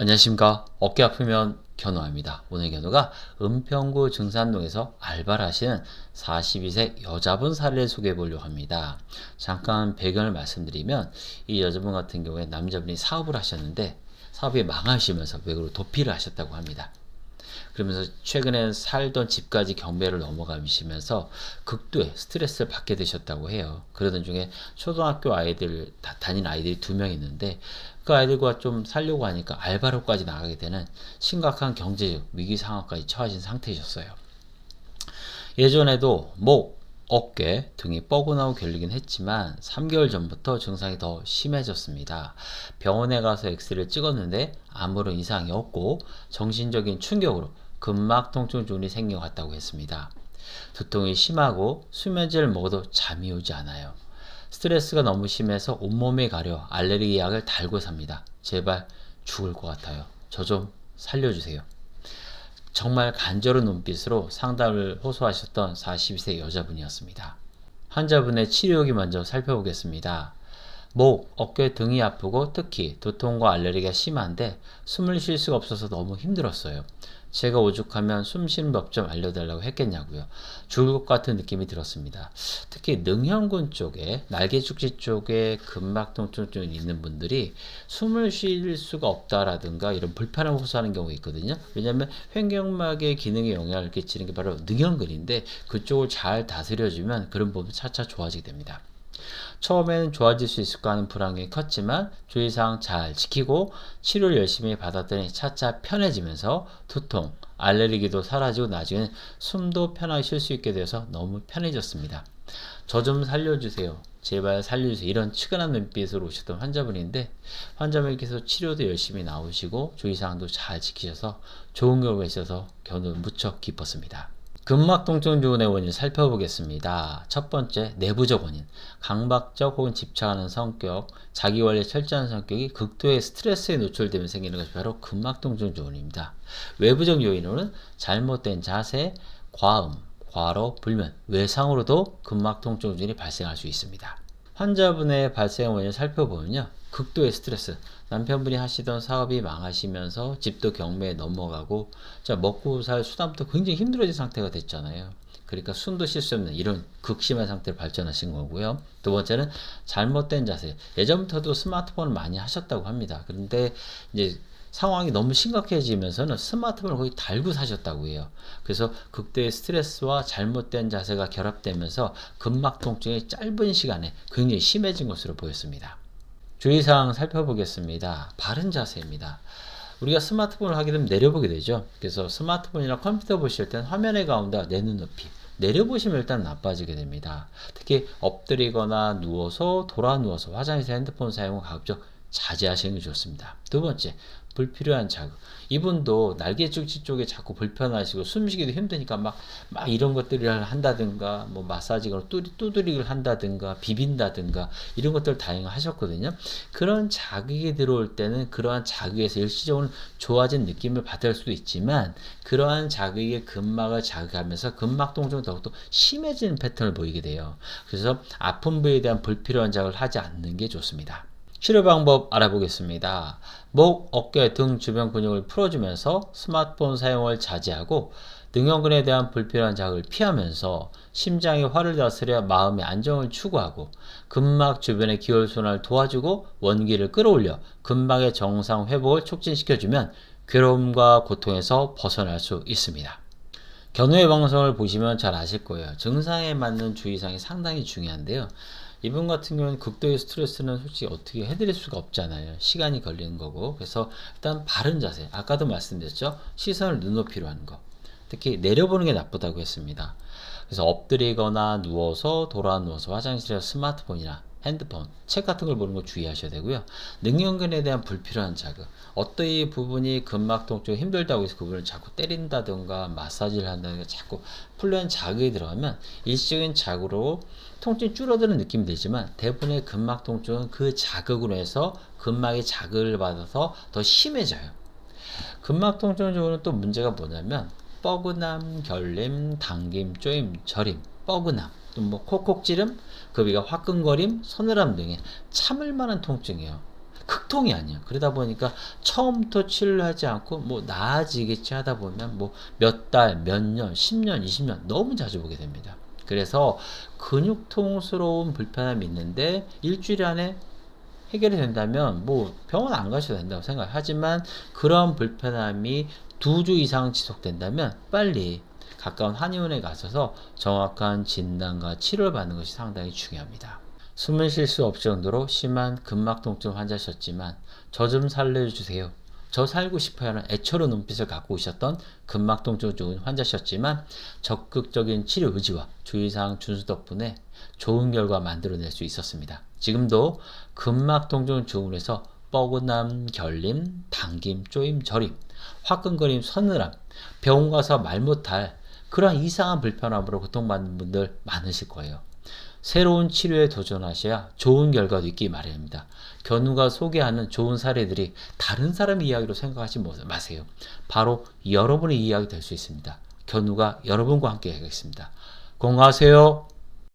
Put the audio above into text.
안녕하십니까. 어깨 아프면 견우합니다. 오늘 견우가 은평구 증산동에서 알바를 하시는 42세 여자분 사례를 소개해 보려고 합니다. 잠깐 배경을 말씀드리면 이 여자분 같은 경우에 남자분이 사업을 하셨는데 사업이 망하시면서 외국으로 도피를 하셨다고 합니다. 그러면서 최근에 살던 집까지 경매를 넘어가시면서 극도의 스트레스를 받게 되셨다고 해요. 그러던 중에 초등학교 아이들 다닌 아이들이 2명 있는데 그 아이들과 좀 살려고 하니까 알바로까지 나가게 되는 심각한 경제적 위기 상황까지 처하신 상태이셨어요. 예전에도 목, 어깨 등이 뻐근하고 결리긴 했지만 3개월 전부터 증상이 더 심해졌습니다. 병원에 가서 엑스를 찍었는데 아무런 이상이 없고 정신적인 충격으로 근막 통증 존이 생겨 갔다고 했습니다. 두통이 심하고 수면제를 먹어도 잠이 오지 않아요. 스트레스가 너무 심해서 온몸에 가려 알레르기 약을 달고 삽니다. 제발 죽을 것 같아요. 저 좀 살려주세요. 정말 간절한 눈빛으로 상담을 호소하셨던 42세 여자분이었습니다. 환자분의 치료기 먼저 살펴보겠습니다. 목, 어깨 등이 아프고 특히 두통과 알레르기가 심한데 숨을 쉴 수가 없어서 너무 힘들었어요. 제가 오죽하면 숨 쉬는 법 좀 알려달라고 했겠냐고요. 죽을 것 같은 느낌이 들었습니다. 특히 능형근 쪽에 날개죽지 쪽에 근막 통증이 있는 분들이 숨을 쉴 수가 없다라든가 이런 불편함을 호소하는 경우가 있거든요. 왜냐하면 횡격막의 기능에 영향을 끼치는 게 바로 능형근인데 그쪽을 잘 다스려주면 그런 부분이 차차 좋아지게 됩니다. 처음에는 좋아질 수 있을까 하는 불안감이 컸지만 주의사항 잘 지키고 치료를 열심히 받았더니 차차 편해지면서 두통, 알레르기도 사라지고 나중에는 숨도 편하게 쉴 수 있게 되어서 너무 편해졌습니다. 저 좀 살려주세요. 제발 살려주세요. 이런 측은한 눈빛으로 오셨던 환자분인데 환자분께서 치료도 열심히 나오시고 주의사항도 잘 지키셔서 좋은 결과가 있어서 견우 무척 기뻤습니다. 근막 통증 주근의 원인을 살펴보겠습니다. 첫 번째, 내부적 원인. 강박적 혹은 집착하는 성격, 자기관리 철저한 성격이 극도의 스트레스에 노출되면 생기는 것이 바로 근막 통증 주근입니다. 외부적 요인으로는 잘못된 자세, 과음, 과로, 불면, 외상으로도 근막 통증 주근이 발생할 수 있습니다. 환자분의 발생 원인을 살펴보면요. 극도의 스트레스. 남편분이 하시던 사업이 망하시면서 집도 경매에 넘어가고 먹고 살 수단부터 굉장히 힘들어진 상태가 됐잖아요. 그러니까 숨도 쉴 수 없는 이런 극심한 상태로 발전하신 거고요. 두 번째는 잘못된 자세. 예전부터도 스마트폰을 많이 하셨다고 합니다. 그런데 이제 상황이 너무 심각해지면서는 스마트폰을 거의 달고 사셨다고 해요. 그래서 극도의 스트레스와 잘못된 자세가 결합되면서 근막 통증이 짧은 시간에 굉장히 심해진 것으로 보였습니다. 주의사항 살펴보겠습니다. 바른 자세입니다. 우리가 스마트폰을 하게 되면 내려보게 되죠. 그래서 스마트폰이나 컴퓨터 보실 때는 화면의 가운데 내 눈높이 내려보시면 일단 나빠지게 됩니다. 특히 엎드리거나 누워서 돌아 누워서 화장실에서 핸드폰 사용을 가급적 자제하시는 게 좋습니다. 두 번째, 불필요한 자극. 이분도 날개죽지 쪽에 자꾸 불편하시고 숨쉬기도 힘드니까 막 이런 것들을 한다든가 뭐 마사지거나 두드리기를 한다든가 비빈다든가 이런 것들을 다행히 하셨거든요. 그런 자극이 들어올 때는 그러한 자극에서 일시적으로 좋아진 느낌을 받을 수도 있지만 그러한 자극이 근막을 자극하면서 근막 통증이 더욱더 심해지는 패턴을 보이게 돼요. 그래서 아픈 부위에 대한 불필요한 자극을 하지 않는 게 좋습니다. 치료 방법 알아보겠습니다. 목, 어깨 등 주변 근육을 풀어주면서 스마트폰 사용을 자제하고 능형근에 대한 불필요한 자극을 피하면서 심장의 화를 다스려 마음의 안정을 추구하고 근막 주변의 기혈순환을 도와주고 원기를 끌어올려 근막의 정상 회복을 촉진시켜주면 괴로움과 고통에서 벗어날 수 있습니다. 견우의 방송을 보시면 잘 아실 거예요. 증상에 맞는 주의사항이 상당히 중요한데요. 이분 같은 경우는 극도의 스트레스는 솔직히 어떻게 해드릴 수가 없잖아요. 시간이 걸리는 거고. 그래서 일단 바른 자세. 아까도 말씀드렸죠. 시선을 눈높이로 하는 거. 특히 내려보는 게 나쁘다고 했습니다. 그래서 엎드리거나 누워서 돌아 누워서 화장실에서 스마트폰이나 핸드폰, 책 같은 걸 보는 거 주의하셔야 되고요. 능형근에 대한 불필요한 자극. 어떤 부분이 근막 통증이 힘들다고 해서 그 부분을 자꾸 때린다든가 마사지를 한다든가 자꾸 풀려는 자극이 들어가면 일시적인 자극으로 통증이 줄어드는 느낌이 들지만 대부분의 근막 통증은 그 자극으로 해서 근막이 자극을 받아서 더 심해져요. 근막 통증 중에는 또 문제가 뭐냐면 뻐근함, 결림, 당김, 쪼임, 저림, 뻐근함, 또 뭐 콕콕 찌름, 그 위가 화끈거림, 서늘함 등의 참을 만한 통증이에요. 극통이 아니에요. 그러다 보니까 처음부터 치료하지 않고 뭐 나아지겠지 하다 보면 뭐 몇 달, 몇 년, 10년, 20년 너무 자주 보게 됩니다. 그래서 근육통스러운 불편함이 있는데 일주일 안에 해결이 된다면 뭐 병원 안 가셔도 된다고 생각하지만 그런 불편함이 2주 이상 지속된다면 빨리 가까운 한의원에 가셔서 정확한 진단과 치료를 받는 것이 상당히 중요합니다. 숨을 쉴 수 없을 정도로 심한 근막통증 환자셨지만 저 좀 살려주세요. 저 살고 싶어요는 애처로운 눈빛을 갖고 오셨던 근막통증 좋은 환자셨지만 적극적인 치료 의지와 주의사항 준수 덕분에 좋은 결과 만들어낼 수 있었습니다. 지금도 근막통증 증후군에서 뻐근함, 결림, 당김, 쪼임, 저림, 화끈거림, 서늘함, 병원 가서 말 못할 그러한 이상한 불편함으로 고통받는 분들 많으실 거예요. 새로운 치료에 도전하셔야 좋은 결과도 있기 마련입니다. 견우가 소개하는 좋은 사례들이 다른 사람의 이야기로 생각하지 마세요. 바로 여러분의 이야기 될 수 있습니다. 견우가 여러분과 함께 하겠습니다. 건강하세요.